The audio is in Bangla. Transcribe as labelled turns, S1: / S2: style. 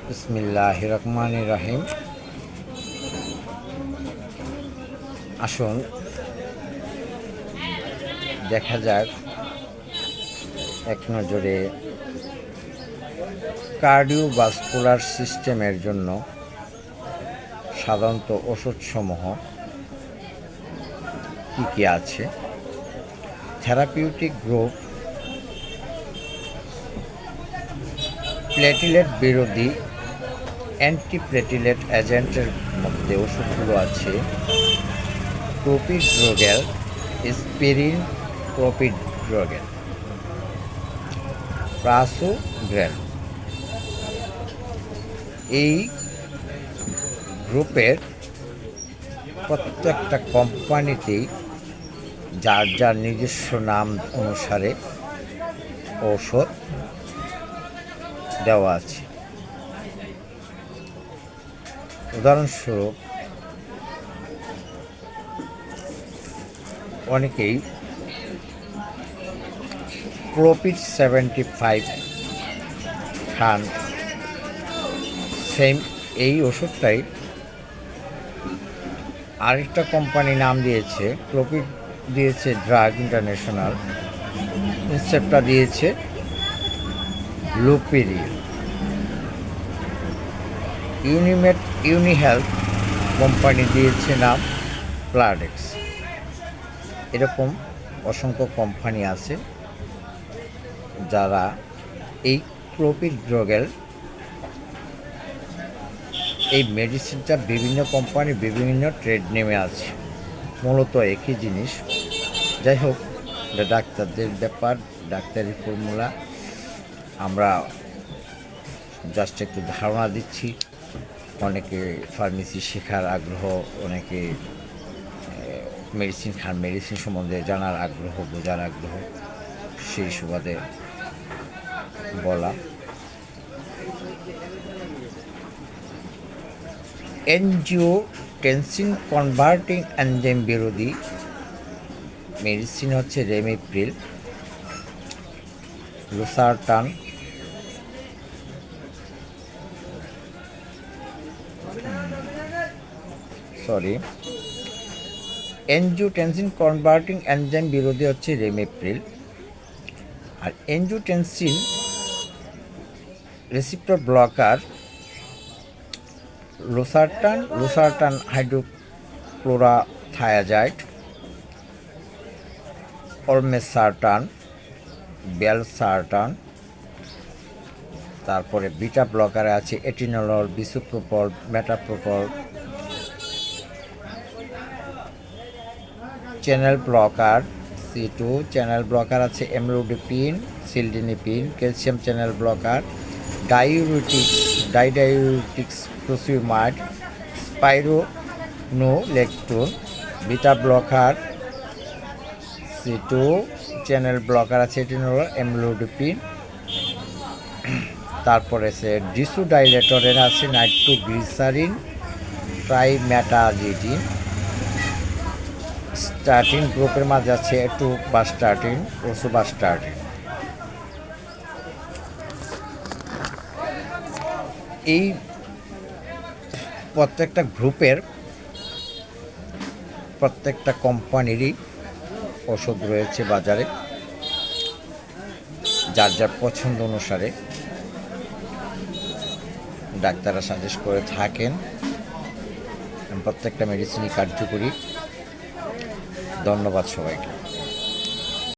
S1: বিসমিল্লাহির রহমানির রহিম। আসুন দেখা যাক এক নজরে কার্ডিওভাস্কুলার সিস্টেমের জন্য সাধারণত ওষুধসমূহ কী কী আছে। থেরাপিউটিক গ্রুপ প্লেটিলেট বিরোধী অ্যান্টিপ্লেটিলেট এজেন্টের মধ্যে ওষুধগুলো আছে ক্লোপিডোগ্রেল, স্পিরিন, ক্লোপিডোগ্রেল, প্রাসোগ্রেল। এই গ্রুপের প্রত্যেকটা কোম্পানিতেই যার যার নিজস্ব নাম অনুসারে ঔষধ দেওয়া আছে। উদাহরণস্বরূপ অনেকেই ক্লোপিড 75 খান, সেম এই ওষুধটাই আরেকটা কোম্পানি নাম দিয়েছে, ক্লোপিড দিয়েছে ড্রাগ ইন্টারন্যাশনাল, ইনসেপ্টা দিয়েছে লুপিরিল, ইউনিহেলথ কোম্পানি দিয়েছে নাম প্লাডেক্স। এরকম অসংখ্য কোম্পানি আছে যারা এই ক্লোপিডোগ্রেল এই মেডিসিনটা বিভিন্ন কোম্পানি বিভিন্ন ট্রেড নেমে আছে, মূলত একই জিনিস। যাই হোক, এটা ডাক্তারদের ব্যাপার, ডাক্তারি ফর্মুলা, আমরা জাস্ট একটু ধারণা দিচ্ছি। অনেকে ফার্মেসি শেখার আগ্রহ, অনেকে মেডিসিন খান, মেডিসিন সম্বন্ধে জানার আগ্রহ, বোঝার আগ্রহ, সেই সুবাদে বলা। এনজিওটেনসিন কনভার্টিং এনজাইম বিরোধী মেডিসিন হচ্ছে ramipril, losartan, angiotensin converting enzyme বিরোধী হচ্ছে রেমিপ্রিল। আর angiotensin receptor blocker losartan hydrochlorothiazide, olmesartan, valsartan. তারপরে বিটা ব্লকারে আছে atenolol, bisoprolol, metoprolol. Channel blocker C2 channel blocker আছে amlodipine, cilnidipine. Calcium channel blocker diuretics furosemide, spironolactone. Beta blocker C2 channel blocker আছে এটিনলল, এমলোডিপিন। তারপরে আছে ডিসোডাইলেটরের আছে নাইট্রোগ্লিসারিন, ট্রাইমেটাজিডিন। স্টার্টিন গ্রুপের মাঝে আছে এটুবাস্টাটিন, রোসুবাস্টাটিন। এই প্রত্যেকটা গ্রুপের প্রত্যেকটা কোম্পানিরই ওষুধ রয়েছে বাজারে, যার যার পছন্দ অনুসারে ডাক্তাররা সাজেস্ট করে থাকেন। প্রত্যেকটা মেডিসিনই কার্যকরী। ধন্যবাদ সবাইকে।